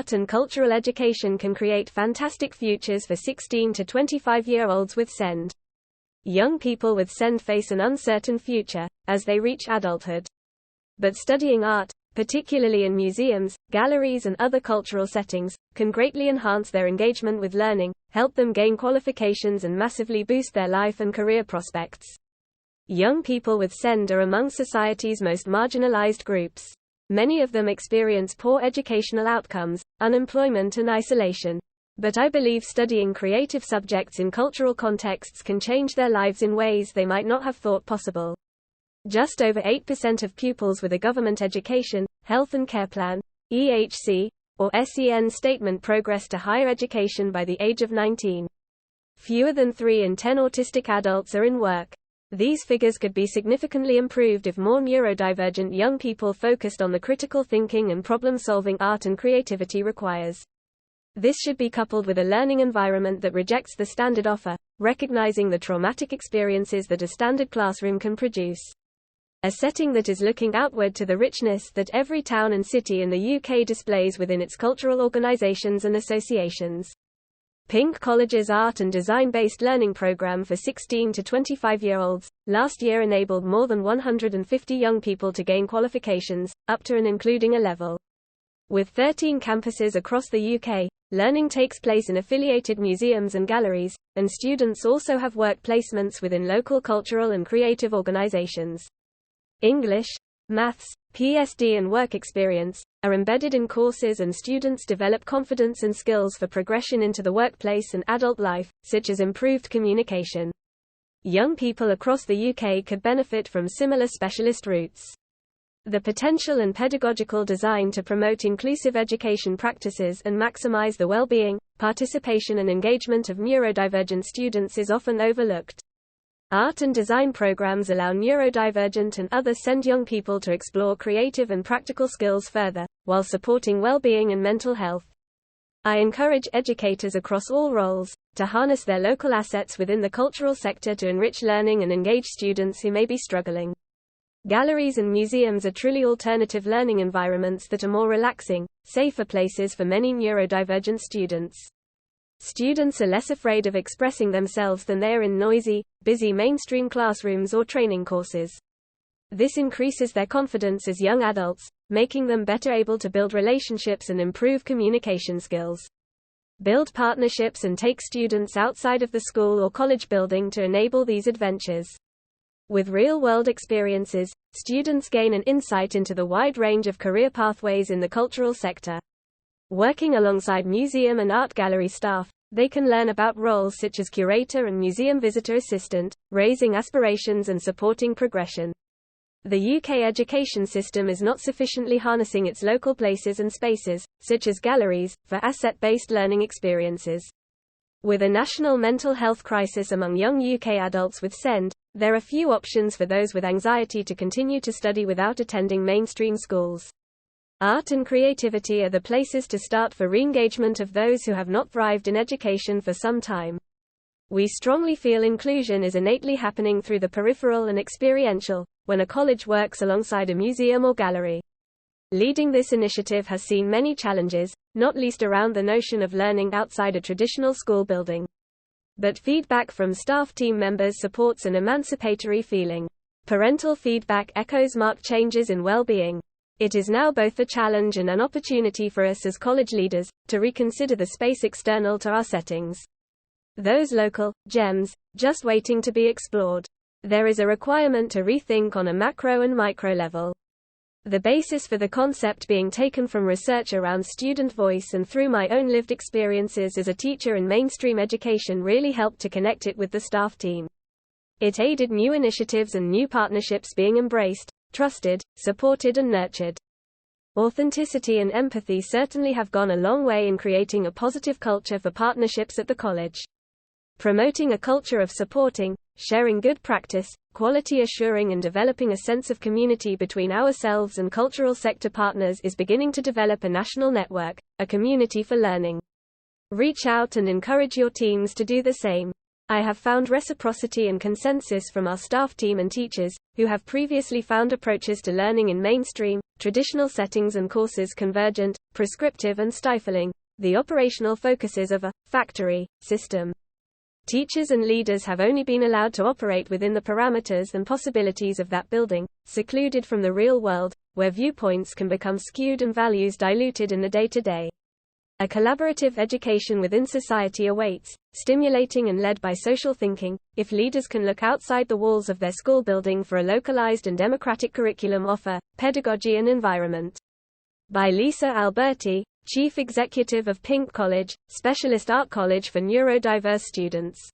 art and cultural education can create fantastic futures for 16 to 25-year-olds with SEND. Young people with SEND face an uncertain future as they reach adulthood. But studying art, particularly in museums, galleries and other cultural settings, can greatly enhance their engagement with learning, help them gain qualifications and massively boost their life and career prospects. Young people with SEND are among society's most marginalized groups. Many of them experience poor educational outcomes, unemployment and isolation. But I believe studying creative subjects in cultural contexts can change their lives in ways they might not have thought possible. Just over 8% of pupils with a government education, health and care plan, EHC, or SEN statement progress to higher education by the age of 19. Fewer than 3 in 10 autistic adults are in work. These figures could be significantly improved if more neurodivergent young people focused on the critical thinking and problem-solving art and creativity requires. This should be coupled with a learning environment that rejects the standard offer, recognizing the traumatic experiences that a standard classroom can produce. A setting that is looking outward to the richness that every town and city in the UK displays within its cultural organisations and associations. Pink College's art and design-based learning program for 16 to 25-year-olds, last year enabled more than 150 young people to gain qualifications, up to and including A-level. With 13 campuses across the UK, learning takes place in affiliated museums and galleries, and students also have work placements within local cultural and creative organisations. English, maths, PSD and work experience are embedded in courses, and students develop confidence and skills for progression into the workplace and adult life, such as improved communication. Young people across the UK could benefit from similar specialist routes. The potential and pedagogical design to promote inclusive education practices and maximize the well-being, participation and engagement of neurodivergent students is often overlooked. Art and design programs allow neurodivergent and other SEND young people to explore creative and practical skills further, while supporting well-being and mental health. I encourage educators across all roles to harness their local assets within the cultural sector to enrich learning and engage students who may be struggling. Galleries and museums are truly alternative learning environments that are more relaxing, safer places for many neurodivergent students. Students are less afraid of expressing themselves than they are in noisy, busy mainstream classrooms or training courses. This increases their confidence as young adults, making them better able to build relationships and improve communication skills. Build partnerships and take students outside of the school or college building to enable these adventures. With real-world experiences, students gain an insight into the wide range of career pathways in the cultural sector. Working alongside museum and art gallery staff, they can learn about roles such as curator and museum visitor assistant, raising aspirations and supporting progression. The UK education system is not sufficiently harnessing its local places and spaces, such as galleries, for asset-based learning experiences. With a national mental health crisis among young UK adults with SEND, there are few options for those with anxiety to continue to study without attending mainstream schools. Art and creativity are the places to start for re-engagement of those who have not thrived in education for some time. We strongly feel inclusion is innately happening through the peripheral and experiential, when a college works alongside a museum or gallery. Leading this initiative has seen many challenges, not least around the notion of learning outside a traditional school building. But feedback from staff team members supports an emancipatory feeling. Parental feedback echoes marked changes in well-being. It is now both a challenge and an opportunity for us as college leaders to reconsider the space external to our settings. Those local gems, just waiting to be explored. There is a requirement to rethink on a macro and micro level. The basis for the concept being taken from research around student voice and through my own lived experiences as a teacher in mainstream education really helped to connect it with the staff team. It aided new initiatives and new partnerships being embraced, trusted, supported and nurtured. Authenticity and empathy certainly have gone a long way in creating a positive culture for partnerships at the college. Promoting a culture of supporting, sharing good practice, quality assuring and developing a sense of community between ourselves and cultural sector partners is beginning to develop a national network, a community for learning. Reach out and encourage your teams to do the same. I have found reciprocity and consensus from our staff team and teachers, who have previously found approaches to learning in mainstream, traditional settings and courses convergent, prescriptive and stifling the operational focuses of a factory system. Teachers and leaders have only been allowed to operate within the parameters and possibilities of that building, secluded from the real world, where viewpoints can become skewed and values diluted in the day-to-day. A collaborative education within society awaits, stimulating and led by social thinking, if leaders can look outside the walls of their school building for a localized and democratic curriculum offer, pedagogy and environment. By Lisa Alberti, Chief Executive of Pink College, Specialist Art College for Neurodiverse Students.